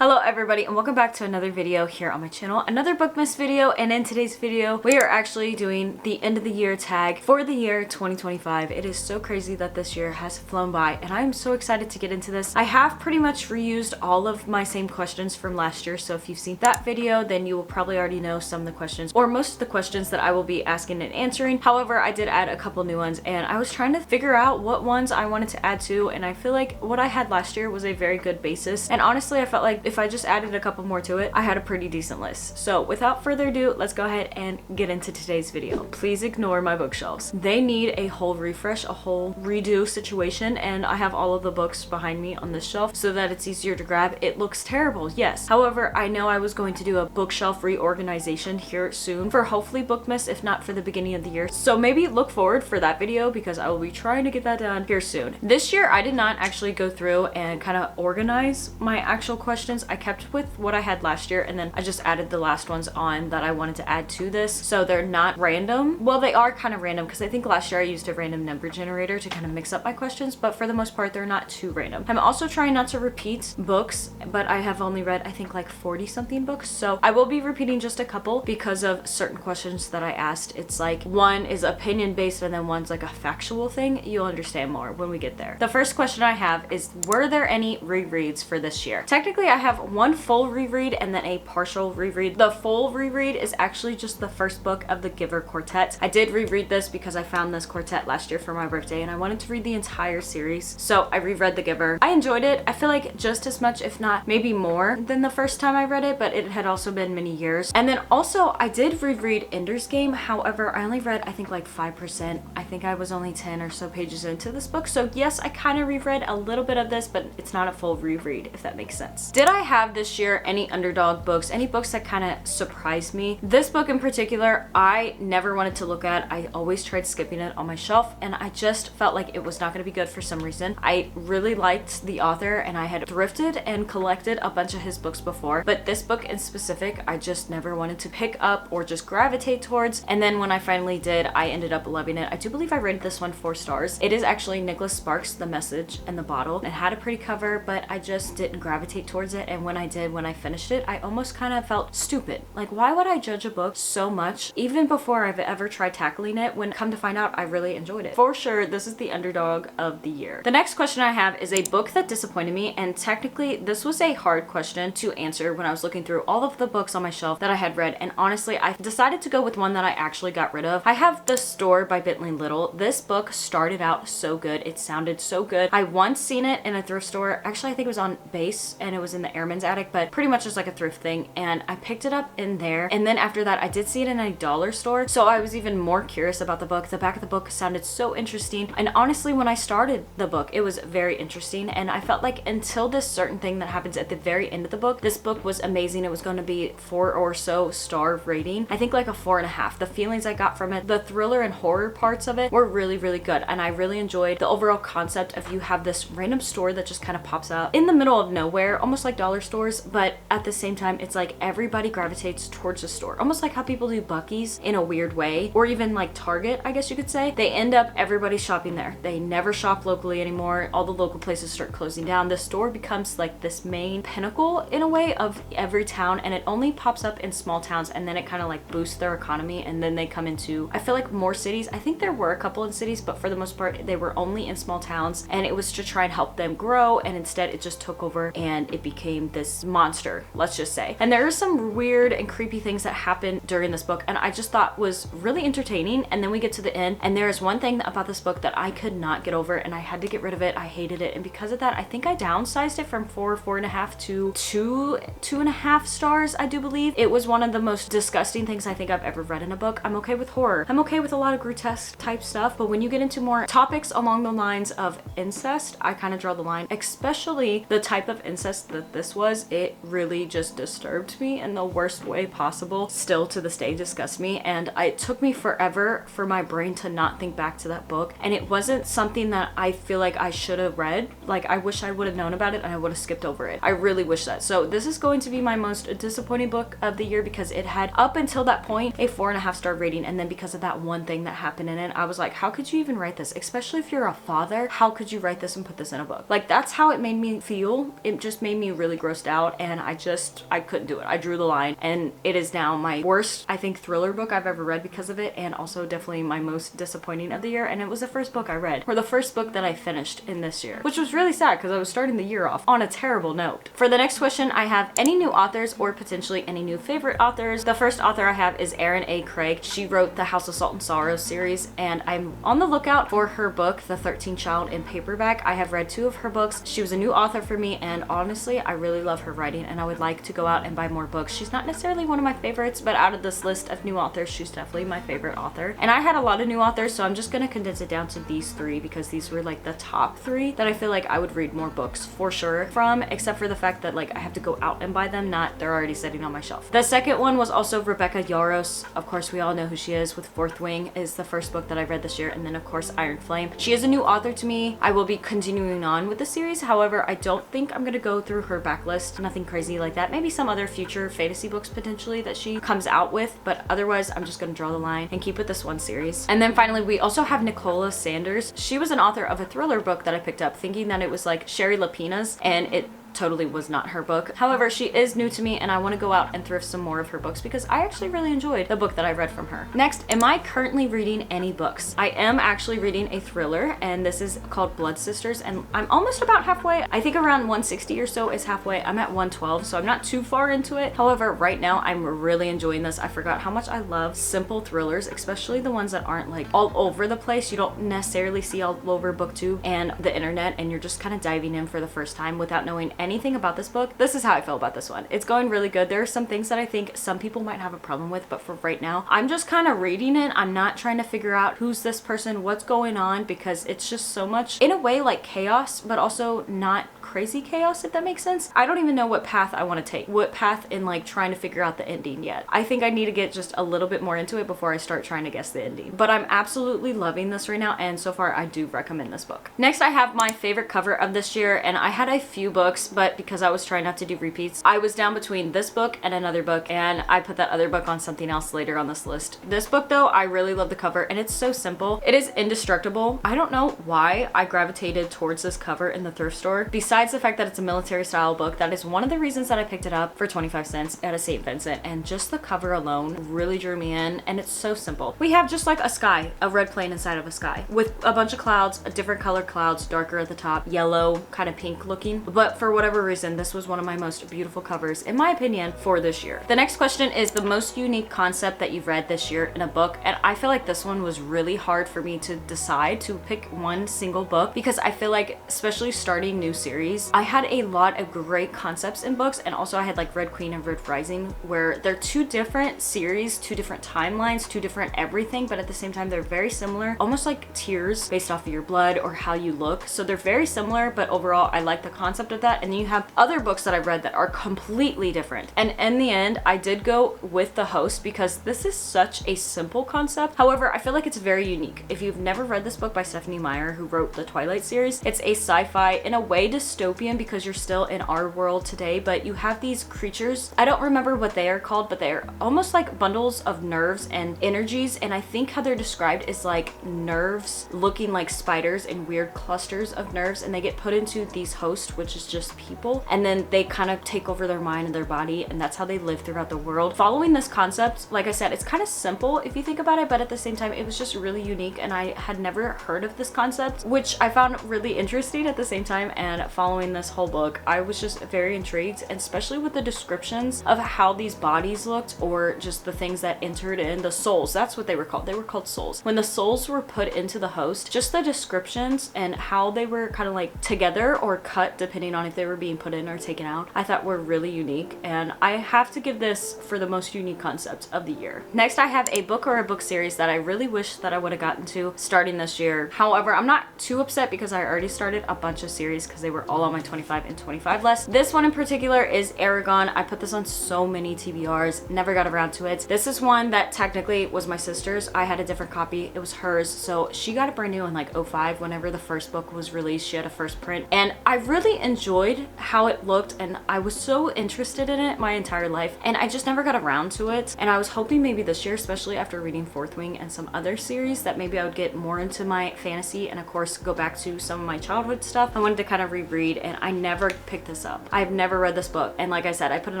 Hello everybody and welcome back to another video here on my channel, another Bookmas video, and in today's video we are actually doing the end of the year tag for the year 2025. It is so crazy that this year has flown by and I'm so excited to get into this. I have pretty much reused all of my same questions from last year, so if you've seen that video then you will probably already know some of the questions or most of the questions that I will be asking and answering. However, I did add a couple new ones and I was trying to figure out what ones I wanted to add to, and I feel like what I had last year was a very good basis, and honestly I felt like if I just added a couple more to it, I had a pretty decent list. So without further ado, let's go ahead and get into today's video. Please ignore my bookshelves. They need a whole refresh, a whole redo situation, and I have all of the books behind me on this shelf so that it's easier to grab. It looks terrible, yes. However, I know I was going to do a bookshelf reorganization here soon for hopefully Bookmas, if not for the beginning of the year. So maybe look forward for that video because I will be trying to get that done here soon. This year, I did not actually go through and kind of organize my actual questions. I kept with what I had last year and then I just added the last ones on that I wanted to add to this, so they're not random. Well, they are kind of random because I think last year I used a random number generator to kind of mix up my questions, but for the most part they're not too random. I'm also trying not to repeat books, but I have only read I think like 40 something books, so I will be repeating just a couple because of certain questions that I asked. It's like one is opinion based and then one's like a factual thing. You'll understand more when we get there. The first question I have is, were there any rereads for this year? Technically I have one full reread and then a partial reread. The full reread is actually just the first book of the Giver Quartet. I did reread this because I found this quartet last year for my birthday and I wanted to read the entire series, so I reread The Giver. I enjoyed it. I feel like just as much, if not maybe more than the first time I read it, but it had also been many years. And then also I did reread Ender's Game. However, I only read I think like 5%. I think I was only 10 or so pages into this book, so yes, I kind of reread a little bit of this, but it's not a full reread, if that makes sense. Did I have this year any underdog books, any books that kind of surprised me? This book in particular I never wanted to look at. I always tried skipping it on my shelf and I just felt like it was not going to be good for some reason. I really liked the author and I had thrifted and collected a bunch of his books before, but this book in specific I just never wanted to pick up or just gravitate towards, and then when I finally did, I ended up loving it. I do believe I rated this one 4 stars. It is actually Nicholas Sparks' The Message and the Bottle. It had a pretty cover, but I just didn't gravitate towards it, and when I did, when I finished it, I almost kind of felt stupid. Like, why would I judge a book so much even before I've ever tried tackling it, when come to find out I really enjoyed it? For sure, this is the underdog of the year. The next question I have is a book that disappointed me, and technically this was a hard question to answer when I was looking through all of the books on my shelf that I had read, and honestly I decided to go with one that I actually got rid of. I have The Store by Bentley Little. This book started out so good. It sounded so good. I once seen it in a thrift store. Actually, I think it was on base and it was in the Airman's Attic, but pretty much just like a thrift thing, and I picked it up in there, and then after that I did see it in a dollar store, so I was even more curious about the book. The back of the book sounded so interesting, and honestly when I started the book it was very interesting, and I felt like until this certain thing that happens at the very end of the book, this book was amazing. It was going to be 4 or so star rating. I think like a 4.5. The feelings I got from it, the thriller and horror parts of it were really good, and I really enjoyed the overall concept of you have this random store that just kind of pops up in the middle of nowhere, almost like dollar stores, but at the same time it's like everybody gravitates towards the store, almost like how people do Buc-ee's in a weird way, or even like Target, I guess you could say. They end up everybody shopping there. They never shop locally anymore. All the local places start closing down. The store becomes like this main pinnacle in a way of every town, and it only pops up in small towns, and then it kind of like boosts their economy, and then they come into, I feel like, more cities. I think there were a couple in cities, but for the most part they were only in small towns, and it was to try and help them grow, and instead it just took over and it became this monster, let's just say. And there are some weird and creepy things that happen during this book, and I just thought was really entertaining. And then we get to the end, and there is one thing about this book that I could not get over, and I had to get rid of it. I hated it, and because of that I think I downsized it from 4.5 to 2.5 stars, I do believe. It was one of the most disgusting things I think I've ever read in a book. I'm okay with horror, I'm okay with a lot of grotesque type stuff, but when you get into more topics along the lines of incest, I kind of draw the line, especially the type of incest that this was. It really just disturbed me in the worst way possible. Still to this day disgusts me, and it took me forever for my brain to not think back to that book, and it wasn't something that I feel like I should have read. Like, I wish I would have known about it and I would have skipped over it. I really wish that. So this is going to be my most disappointing book of the year because it had up until that point a 4.5 star rating, and then because of that one thing that happened in it, I was like, how could you even write this? Especially if you're a father, how could you write this and put this in a book? Like, that's how it made me feel. It just made me really grossed out, and I couldn't do it. I drew the line, and it is now my worst, I think, thriller book I've ever read because of it, and also definitely my most disappointing of the year. And it was the first book I read, or the first book that I finished in this year, which was really sad because I was starting the year off on a terrible note. For the next question, I have any new authors or potentially any new favorite authors. The first author I have is Erin A. Craig. She wrote the House of Salt and Sorrow series, and I'm on the lookout for her book, The 13th Child, in paperback. I have read 2 of her books. She was a new author for me, and honestly, I really love her writing, and I would like to go out and buy more books. She's not necessarily one of my favorites, but out of this list of new authors, she's definitely my favorite author. And I had a lot of new authors, so I'm just gonna condense it down to these 3 because these were like the top 3 that I feel like I would read more books for sure from, except for the fact that like I have to go out and buy them, not they're already sitting on my shelf. The second one was also Rebecca Yarros. Of course, we all know who she is with Fourth Wing is the first book that I read this year, and then of course Iron Flame. She is a new author to me. I will be continuing on with the series. However, I don't think I'm gonna go through her backlist. Nothing crazy like that. Maybe some other future fantasy books potentially that she comes out with, but otherwise I'm just gonna draw the line and keep with this one series. And then finally, we also have Nicola Sanders. She was an author of a thriller book that I picked up thinking that it was like Sherry Lapina's, and it totally was not her book. However, she is new to me, and I want to go out and thrift some more of her books because I actually really enjoyed the book that I read from her. Next, am I currently reading any books? I am actually reading a thriller, and this is called Blood Sisters, and I'm almost about halfway. I think around 160 or so is halfway. I'm at 112, so I'm not too far into it. However, right now I'm really enjoying this. I forgot how much I love simple thrillers, especially the ones that aren't like all over the place. You don't necessarily see all over BookTube and the internet, and you're just kind of diving in for the first time without knowing anything about this book. This is how I feel about this one. It's going really good. There are some things that I think some people might have a problem with, but for right now, I'm just kind of reading it. I'm not trying to figure out who's this person, what's going on, because it's just so much, in a way, like chaos, but also not crazy chaos, if that makes sense. I don't even know what path I want to take, what path in like trying to figure out the ending yet. I think I need to get just a little bit more into it before I start trying to guess the ending. But I'm absolutely loving this right now, and so far I do recommend this book. Next, I have my favorite cover of this year, and I had a few books, but because I was trying not to do repeats, I was down between this book and another book, and I put that other book on something else later on this list. This book though, I really love the cover, and it's so simple. It is indestructible. I don't know why I gravitated towards this cover in the thrift store. Besides the fact that it's a military style book, that is one of the reasons that I picked it up for 25 cents at a St. Vincent, and just the cover alone really drew me in, and it's so simple. We have just like a sky, a red plane inside of a sky with a bunch of clouds, different colored clouds, darker at the top, yellow, kind of pink looking, but for whatever reason, this was one of my most beautiful covers, in my opinion, for this year. The next question is the most unique concept that you've read this year in a book, and I feel like this one was really hard for me to decide to pick one single book, because I feel like, especially starting new series, I had a lot of great concepts in books, and also I had like Red Queen and Red Rising, where they're 2 different series, 2 different timelines, 2 different everything, but at the same time they're very similar, almost like tiers based off of your blood or how you look. So they're very similar, but overall I like the concept of that. And then you have other books that I've read that are completely different, and in the end I did go with The Host because this is such a simple concept. However, I feel like it's very unique. If you've never read this book by Stephanie Meyer, who wrote the Twilight series, it's a sci-fi, in a way dystopian because you're still in our world today, but you have these creatures. I don't remember what they are called, but they're almost like bundles of nerves and energies, and I think how they're described is like nerves looking like spiders and weird clusters of nerves, and they get put into these hosts, which is just people, and then they kind of take over their mind and their body, and that's how they live throughout the world. Following this concept, like I said, it's kind of simple if you think about it, but at the same time it was just really unique, and I had never heard of this concept, which I found really interesting at the same time. And following this whole book, I was just very intrigued, and especially with the descriptions of how these bodies looked, or just the things that entered in, the souls, that's what they were called. They were called souls. When the souls were put into the host, just the descriptions and how they were kind of like together or cut depending on if they were being put in or taken out, I thought were really unique, and I have to give this for the most unique concept of the year. Next, I have a book or a book series that I really wish that I would have gotten to starting this year. However, I'm not too upset because I already started a bunch of series because they were all on my 25 and 25 list. This one in particular is Aragon. I put this on so many TBRs, never got around to it. This is one that technically was my sister's. I had a different copy. It was hers. So she got it brand new in like 05 whenever the first book was released. She had a first print and I really enjoyed how it looked and I was so interested in it my entire life and I just never got around to it. And I was hoping maybe this year, especially after reading Fourth Wing and some other series, that maybe I would get more into my fantasy and of course go back to some of my childhood stuff. I wanted to kind of reread and I never picked this up. I've never read this book and like I said, I put it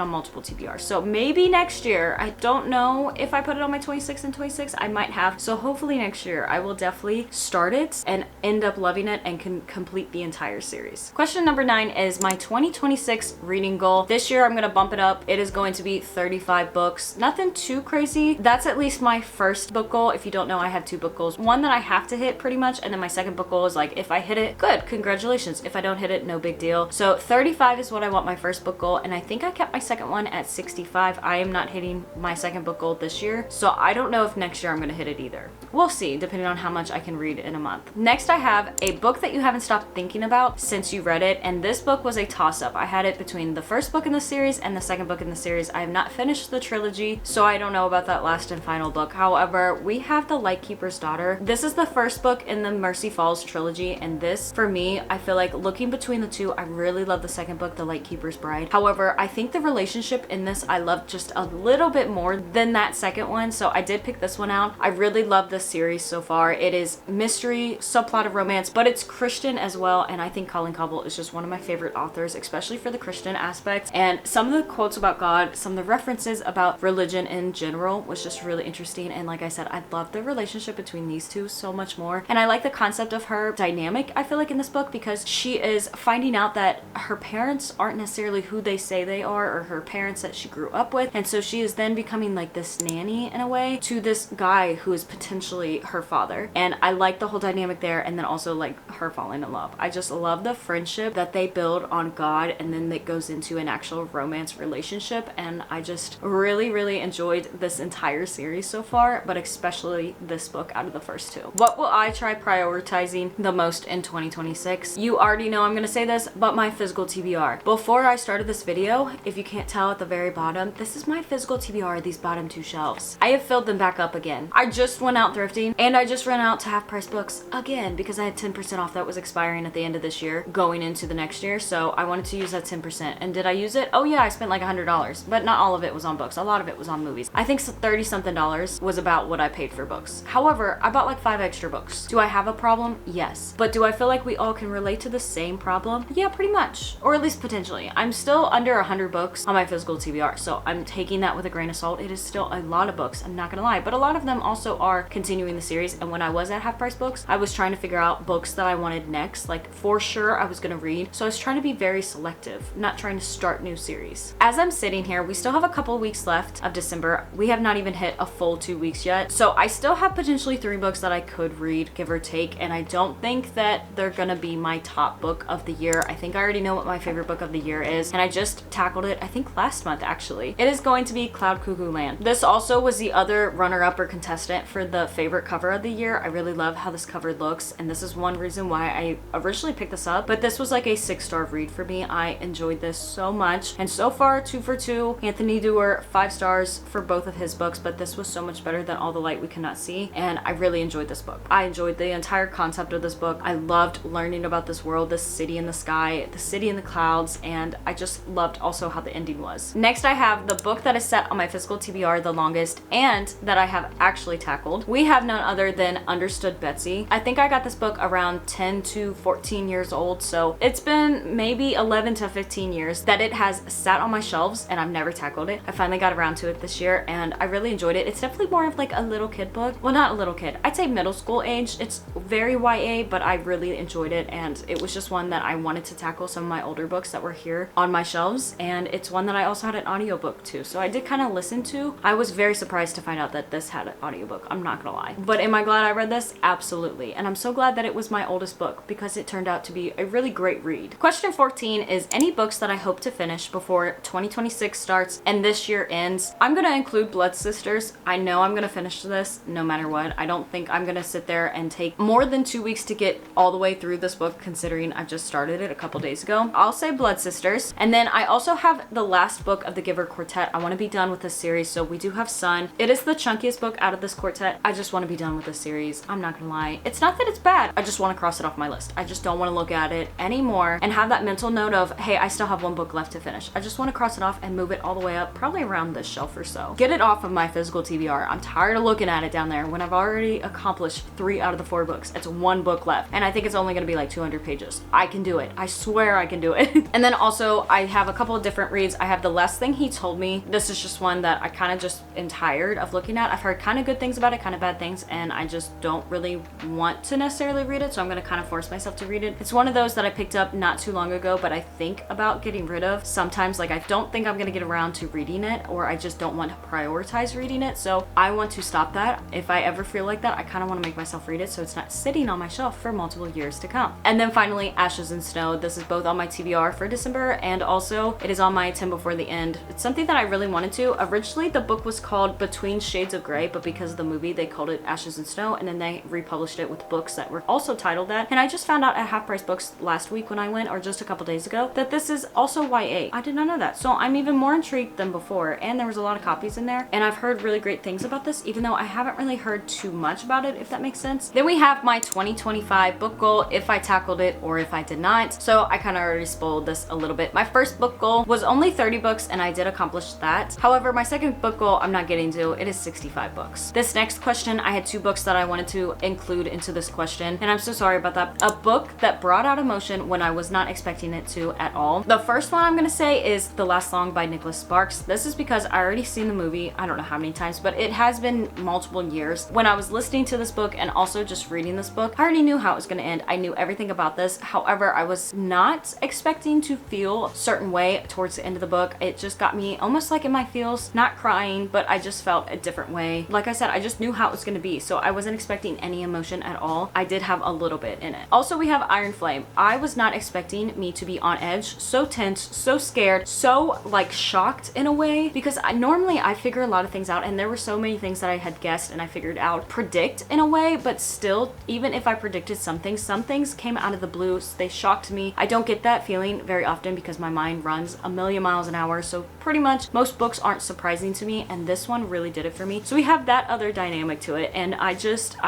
on multiple TBRs. So maybe next year, I don't know if I put it on my 26 and 26, I might have. So hopefully next year I will definitely start it and end up loving it and can complete the entire series. Question number 9 is my 2026 reading goal. This year I'm gonna bump it up. It is going to be 35 books. Nothing too crazy. That's at least my first book goal. If you don't know, I have 2 book goals. One that I have to hit pretty much, and then my second book goal is like, if I hit it, good, congratulations. If I don't hit it, no big deal. So 35 is what I want my first book goal, and I think I kept my second one at 65. I am not hitting my second book goal this year, so I don't know if next year I'm gonna hit it either. We'll see, depending on how much I can read in a month. Next, I have a book that you haven't stopped thinking about since you read it, and this book was a toss-up. I had it between the first book in the series and the second book in the series. I have not finished the trilogy, so I don't know about that last and final book. However, we have The Lightkeeper's Daughter. This is the first book in the Mercy Falls trilogy, and this, for me, I feel like looking between the two, I really love the second book, The Lightkeeper's Bride. However, I think the relationship in this I love just a little bit more than that second one, so I did pick this one out. I really love this series so far. It is mystery, subplot of romance, but it's Christian as well, and I think Colin Cobble is just one of my favorite authors, especially for the Christian aspect. And some of the quotes about God, some of the references about religion in general was just really interesting. And like I said, I love the relationship between these two so much more. And I like the concept of her dynamic, I feel like, in this book, because she is finding out that her parents aren't necessarily who they say they are, or her parents that she grew up with. And so she is then becoming like this nanny in a way to this guy who is potentially her father. And I like the whole dynamic there, and then also like her falling in love. I just love the friendship that they build on God, and then that goes into an actual romance relationship. And I just really enjoyed this entire series so far, but especially this book out of the first 2. What will I try prioritizing the most in 2026? You already know I'm gonna say this, but my physical TBR. Before I started this video, if you can't tell at the very bottom, this is my physical TBR, these bottom 2 shelves. I have filled them back up again. I just went out thrifting and I just ran out to half price books again because I had 10% off that was expiring at the end of this year going into the next year, so I wanted to use that 10%. And did I use it? Oh yeah, I spent like $100, but not all of it was on books. A lot of it was on movies. I think 30 something dollars was about what I paid for books. However, I bought like 5 extra books. Do I have a problem? Yes. But do I feel like we all can relate to the same problem? Yeah, pretty much. Or at least potentially. I'm still under 100 books on my physical TBR, so I'm taking that with a grain of salt. It is still a lot of books, I'm not gonna lie, but a lot of them also are continuing the series. And when I was at half price books, I was trying to figure out books that I wanted next, like for sure I was gonna read. So I was trying to be very selective, not trying to start new series. As I'm sitting here, we still have a couple weeks left of December. We have not even hit a full 2 weeks yet. So I still have potentially 3 books that I could read, give or take, and I don't think that they're gonna be my top book of the year. I think I already know what my favorite book of the year is, and I just tackled it, I think last month actually. It is going to be Cloud Cuckoo Land. This also was the other runner-up or contestant for the favorite cover of the year. I really love how this cover looks, and this is one reason why I originally picked this up, but this was like a 6-star read for me. I enjoyed this so much, and so far 2 for 2. Anthony Dewar, 5 stars for both of his books, but this was so much better than All the Light We Cannot See, and I really enjoyed this book. I enjoyed the entire concept of this book. I loved learning about this world, this city in the sky, the city in the clouds, and I just loved also how the ending was. Next, I have the book that is set on my physical TBR the longest and that I have actually tackled. We have none other than Understood Betsy. I think I got this book around 10 to 14 years old, so it's been maybe 11 to 15 years that it has sat on my shelves and I've never tackled it. I finally got around to it this year and I really enjoyed it. It's definitely more of like a little kid book. Well, not a little kid. I'd say middle school age. It's very YA, but I really enjoyed it, and it was just one that I wanted to tackle some of my older books that were here on my shelves, and it's one that I also had an audiobook to, so I did kind of listen to. I was very surprised to find out that this had an audiobook, I'm not gonna lie. But am I glad I read this? Absolutely. And I'm so glad that it was my oldest book because it turned out to be a really great read. Question 14 is any books that I hope to finish before 2026 starts and this year ends. I'm gonna include Blood Sisters. I know I'm gonna finish this no matter what. I don't think I'm gonna sit there and take more than 2 weeks to get all the way through this book, considering I've just started started it a couple days ago. I'll say Blood Sisters. And then I also have the last book of the Giver Quartet. I want to be done with this series, so we do have Sun. It is the chunkiest book out of this quartet. I just want to be done with this series. I'm not gonna lie. It's not that it's bad. I just want to cross it off my list. I just don't want to look at it anymore and have that mental note of, hey, I still have one book left to finish. I just want to cross it off and move it all the way up, probably around this shelf or so. Get it off of my physical TBR. I'm tired of looking at it down there when I've already accomplished 3 out of the 4 books. It's 1 book left, and I think it's only going to be like 200 pages. I can do it. I swear I can do it. And then also I have a couple of different reads. I have The Last Thing He Told Me. This is just one that I kind of just am tired of looking at. I've heard kind of good things about it, kind of bad things, and I just don't really want to necessarily read it, so I'm going to kind of force myself to read it. It's one of those that I picked up not too long ago, but I think about getting rid of sometimes. Like, I don't think I'm going to get around to reading it, or I just don't want to prioritize reading it, so I want to stop that. If I ever feel like that, I kind of want to make myself read it so it's not sitting on my shelf for multiple years to come. And then finally, Ashes and Snow. This is both on my TBR for December, and also it is on my 10 Before the End. It's something that I really wanted to. Originally, the book was called Between Shades of Grey, but because of the movie, they called it Ashes and Snow, and then they republished it with books that were also titled that. And I just found out at Half Price Books last week when I went, or just a couple days ago, that this is also YA. I did not know that, so I'm even more intrigued than before, and there was a lot of copies in there, and I've heard really great things about this, even though I haven't really heard too much about it, if that makes sense. Then we have my 2025 book goal, if I tackled it or if I did not. So I kind of already spoiled this a little bit. My first book goal was only 30 books, and I did accomplish that. However, my second book goal, I'm not getting to. It is 65 books. This next question, I had 2 books that I wanted to include into this question, and I'm so sorry about that. A book that brought out emotion when I was not expecting it to at all. The first one I'm gonna say is The Last Song by Nicholas Sparks. This is because I already seen the movie, I don't know how many times, but it has been multiple years. When I was listening to this book and also just reading this book, I already knew how it was gonna end. I knew everything about this. However, I was not expecting to feel a certain way towards the end of the book. It just got me almost like in my feels, not crying, but I just felt a different way. Like I said, I just knew how it was gonna be, so I wasn't expecting any emotion at all. I did have a little bit in it. Also, we have Iron Flame. I was not expecting me to be on edge, so tense, so scared, so like shocked in a way, because normally I figure a lot of things out, and there were so many things that I had guessed and I figured out, predict in a way, but still, even if I predicted something, some things came out of the blue, so they shocked me. I don't get that feeling very often because my mind runs a million miles an hour, so pretty much most books aren't surprising to me, and this one really did it for me. So we have that other dynamic to it, and I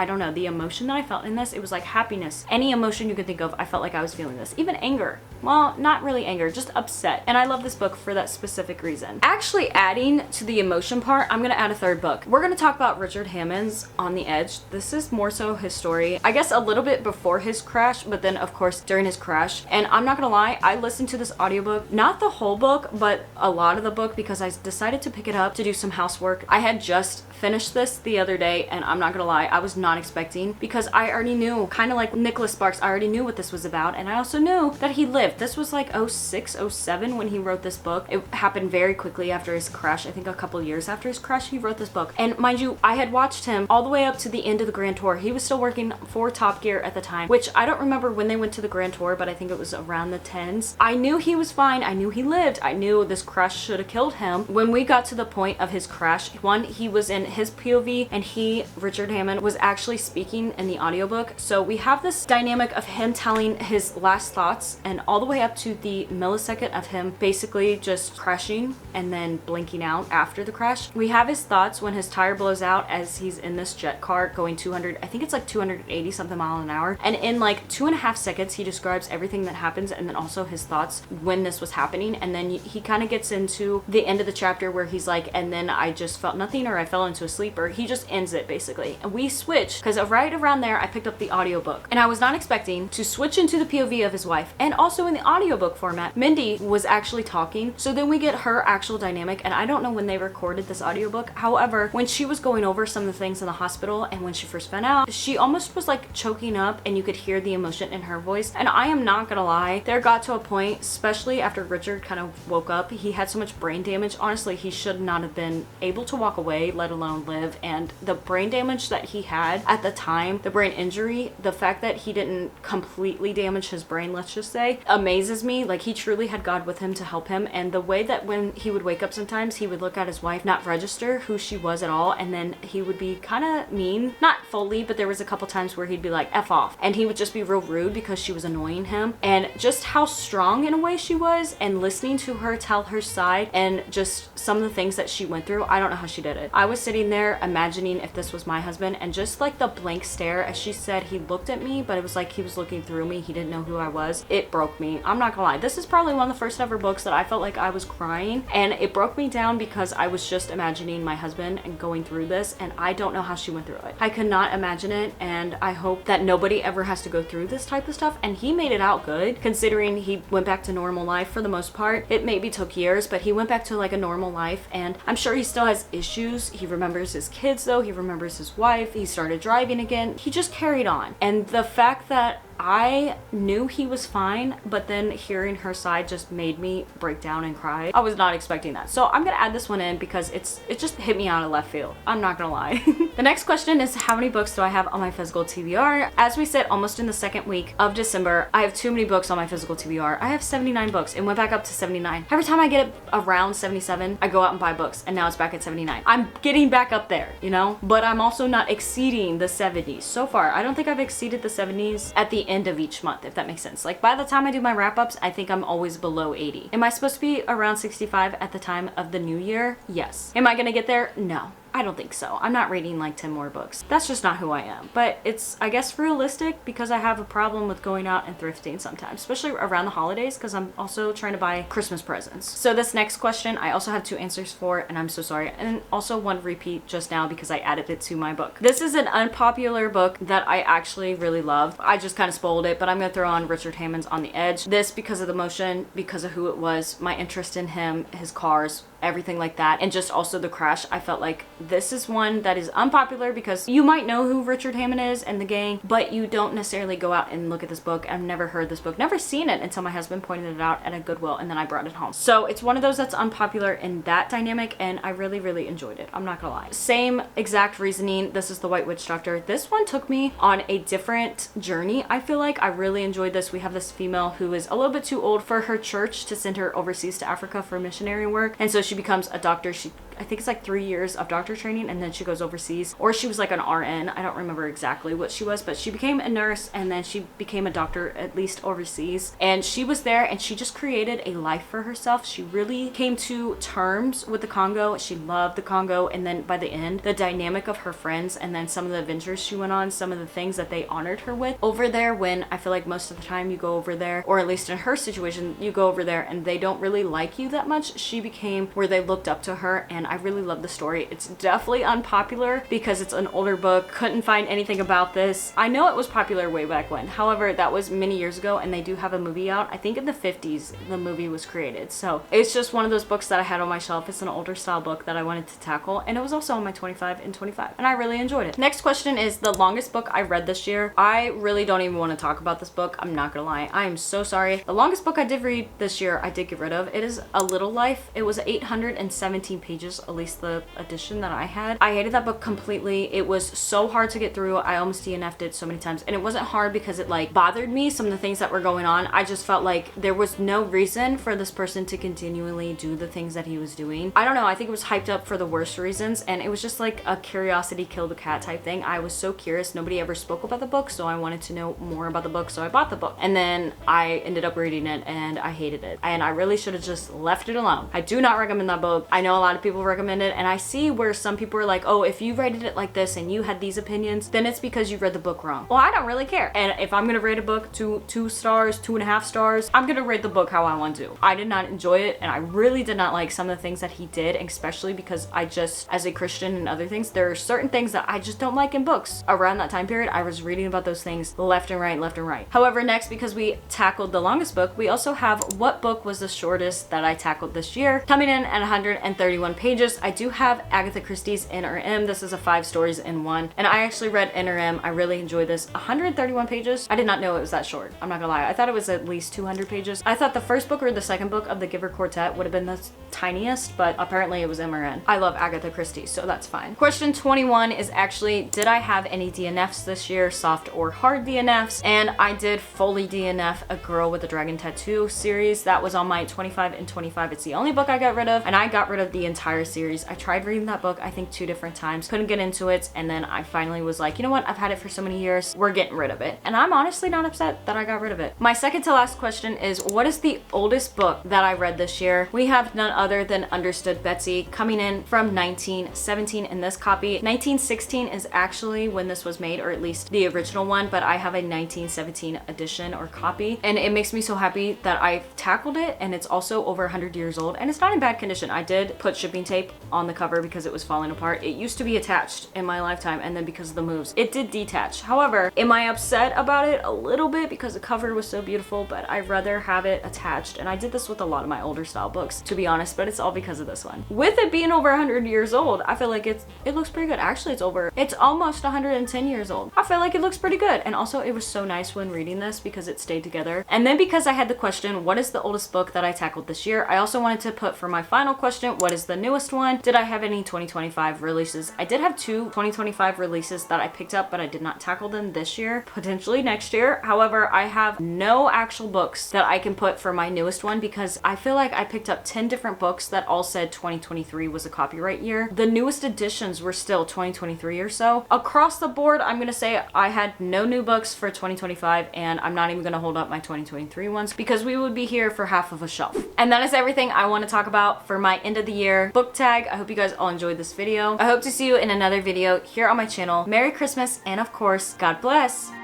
don't know, the emotion that I felt in this, it was like happiness. Any emotion you could think of, I felt like I was feeling this. Even anger. Well, not really anger, just upset. And I love this book for that specific reason. Actually, adding to the emotion part, I'm gonna add a third book. We're gonna talk about Richard Hammond's On the Edge. This is more so his story, I guess a little bit before his crash, but then of course during his crash. And I'm not gonna lie, I listened to this audiobook, not the whole book, but a lot of the book, because I decided to pick it up to do some housework. I had just finished this the other day, and I'm not gonna lie, I was not expecting, because I already knew, kind of like Nicholas Sparks, I already knew what this was about, and I also knew that he lived. This was like 06, 07 when he wrote this book. It happened very quickly after his crash. I think a couple years after his crash, he wrote this book. And mind you, I had watched him all the way up to the end of the Grand Tour. He was still working for Top Gear at the time, which I don't remember when they went to the Grand Tour, but I think it was around the 10s. I knew he was fine. I knew he lived. I knew this crash should have killed him. When we got to the point of his crash, one, he was in his POV, and he, Richard Hammond, was actually speaking in the audiobook. So we have this dynamic of him telling his last thoughts, and all the way up to the millisecond of him basically just crashing and then blinking out after the crash. We have his thoughts when his tire blows out as he's in this jet car going 200, I think it's like 280 something miles an hour. And in like 2.5 seconds, he describes everything that happens, and then also his thoughts when this was happening. And then he kind of gets into the end of the chapter where he's like, and then I just felt nothing, or I fell into a sleep, or he just ends it basically. And we switch, because right around there, I picked up the audiobook, and I was not expecting to switch into the POV of his wife. And also in the audiobook format, Mindy was actually talking. So then we get her actual dynamic, and I don't know when they recorded this audiobook. However, when she was going over some of the things in the hospital, and when she first found out, she almost was like choking up, and you could hear the emotion in her voice. And I am not gonna lie, there got to a point, especially after Richard kind of woke up, he had so much brain damage. Honestly, he should not have been able to walk away, let alone live. And the brain damage that he had at the time, the brain injury, the fact that he didn't completely damage his brain, let's just say, amazes me. Like, he truly had God with him to help him. And the way that when he would wake up sometimes, he would look at his wife, not register who she was at all, and then he would be kind of mean, not fully, but there was a couple times where he'd be like, F off, and he would just be real rude because she was annoying enjoying him, and just how strong in a way she was, and listening to her tell her side and just some of the things that she went through. I don't know how she did it. I was sitting there imagining if this was my husband, and just like the blank stare, as she said, he looked at me, but it was like he was looking through me. He didn't know who I was. It broke me. I'm not gonna lie. This is probably one of the first ever books that I felt like I was crying, and it broke me down because I was just imagining my husband and going through this, and I don't know how she went through it. I could not imagine it, and I hope that nobody ever has to go through this type of stuff. And he made it out good, considering he went back to normal life for the most part. It maybe took years, but he went back to like a normal life, and I'm sure he still has issues. He remembers his kids though. He remembers his wife. He started driving again. He just carried on. And the fact that I knew he was fine, but then hearing her side just made me break down and cry. I was not expecting that. So I'm gonna add this one in because it just hit me out of left field. I'm not gonna lie. The next question is, how many books do I have on my physical TBR? As we said, almost in the second week of December, I have too many books on my physical TBR. I have 79 books. It went back up to 79. Every time I get it around 77, I go out and buy books, and now it's back at 79. I'm getting back up there, you know? But I'm also not exceeding the 70s. So far, I don't think I've exceeded the 70s at the end of each month, if that makes sense. Like by the time I do my wrap-ups, I think I'm always below 80. Am I supposed to be around 65 at the time of the new year? Yes. Am I gonna get there? No. I don't think so. I'm not reading like 10 more books. That's just not who I am. But it's, I guess, realistic because I have a problem with going out and thrifting sometimes, especially around the holidays, because I'm also trying to buy Christmas presents. So this next question, I also have 2 answers for, and I'm so sorry. And also one repeat just now because I added it to my book. This is an unpopular book that I actually really love. I just kind of spoiled it, but I'm gonna throw on Richard Hammond's On the Edge. This because of the motion, because of who it was, my interest in him, his cars, everything like that, and just also the crash. I felt like this is one that is unpopular because you might know who Richard Hammond is and the gang, but you don't necessarily go out and look at this book. I've never heard this book, never seen it until my husband pointed it out at a Goodwill, and then I brought it home. So it's one of those that's unpopular in that dynamic, and I really, really enjoyed it. I'm not gonna lie. Same exact reasoning. This is The White Witch Doctor. This one took me on a different journey. I feel like I really enjoyed this. We have this female who is a little bit too old for her church to send her overseas to Africa for missionary work, and so she becomes a doctor. I think it's like 3 years of doctor training, and then she goes overseas, or she was like an RN. I don't remember exactly what she was, but she became a nurse, and then she became a doctor, at least overseas. And she was there, and she just created a life for herself. She really came to terms with the Congo. She loved the Congo, and then by the end, the dynamic of her friends, and then some of the adventures she went on, some of the things that they honored her with over there, when I feel like most of the time you go over there, or at least in her situation, you go over there and they don't really like you that much. She became where they looked up to her, and I really love the story. It's definitely unpopular because it's an older book. Couldn't find anything about this. I know it was popular way back when. However, that was many years ago, and they do have a movie out. I think in the 50s the movie was created. So it's just one of those books that I had on my shelf. It's an older style book that I wanted to tackle, and it was also on my 25 and 25, and I really enjoyed it. Next question is the longest book I read this year. I really don't even want to talk about this book. I'm not gonna lie. I am so sorry. The longest book I did read this year, I did get rid of. It is A Little Life. It was 817 pages, at least the edition that I had. I hated that book completely. It was so hard to get through. I almost DNF'd it so many times, and it wasn't hard because it like bothered me, some of the things that were going on. I just felt like there was no reason for this person to continually do the things that he was doing. I don't know. I think it was hyped up for the worst reasons, and it was just like a curiosity killed the cat type thing. I was so curious. Nobody ever spoke about the book, so I wanted to know more about the book, so I bought the book, and then I ended up reading it, and I hated it, and I really should have just left it alone. I do not recommend that book. I know a lot of people recommend it, and I see where some people are like, oh, if you rated it like this and you had these opinions, then it's because you read the book wrong. Well, I don't really care. And if I'm gonna rate a book two stars, 2.5 stars, I'm gonna rate the book how I want to. I did not enjoy it, and I really did not like some of the things that he did, especially because I just, as a Christian and other things, there are certain things that I just don't like in books. Around that time period, I was reading about those things left and right, left and right. However, next, because we tackled the longest book, we also have what book was the shortest that I tackled this year, coming in at 131 pages. I do have Agatha Christie's N.R.M. This is a 5 stories in one, and I actually read N.R.M. I really enjoyed this. 131 pages. I did not know it was that short. I'm not gonna lie. I thought it was at least 200 pages. I thought the first book or the second book of the Giver Quartet would have been the tiniest, but apparently it was M.R.N. I love Agatha Christie, so that's fine. Question 21 is actually, did I have any DNFs this year, soft or hard DNFs? And I did fully DNF A Girl with a Dragon Tattoo series. That was on my 25 and 25. It's the only book I got rid of, and I got rid of the entire Vampire series. I tried reading that book, I think 2 different times, couldn't get into it, and then I finally was like, you know what, I've had it for so many years, we're getting rid of it. And I'm honestly not upset that I got rid of it. My second to last question is, what is the oldest book that I read this year? We have none other than Understood Betsy, coming in from 1917 in this copy. 1916 is actually when this was made, or at least the original one, but I have a 1917 edition or copy, and it makes me so happy that I've tackled it, and it's also over 100 years old, and it's not in bad condition. I did put shipping tape on the cover because it was falling apart. It used to be attached in my lifetime, and then because of the moves, it did detach. However, am I upset about it? A little bit, because the cover was so beautiful, but I'd rather have it attached, and I did this with a lot of my older style books, to be honest, but it's all because of this one. With it being over 100 years old, I feel like it looks pretty good. Actually, it's almost 110 years old. I feel like it looks pretty good, and also it was so nice when reading this because it stayed together. And then because I had the question, what is the oldest book that I tackled this year, I also wanted to put for my final question, what is the newest one? Did I have any 2025 releases? I did have 2 2025 releases that I picked up, but I did not tackle them this year, potentially next year. However, I have no actual books that I can put for my newest one because I feel like I picked up 10 different books that all said 2023 was a copyright year. The newest editions were still 2023 or so. Across the board, I'm gonna say I had no new books for 2025, and I'm not even gonna hold up my 2023 ones because we would be here for half of a shelf. And that is everything I want to talk about for my end of the year book tag. I hope you guys all enjoyed this video. I hope to see you in another video here on my channel. Merry Christmas, and of course, God bless.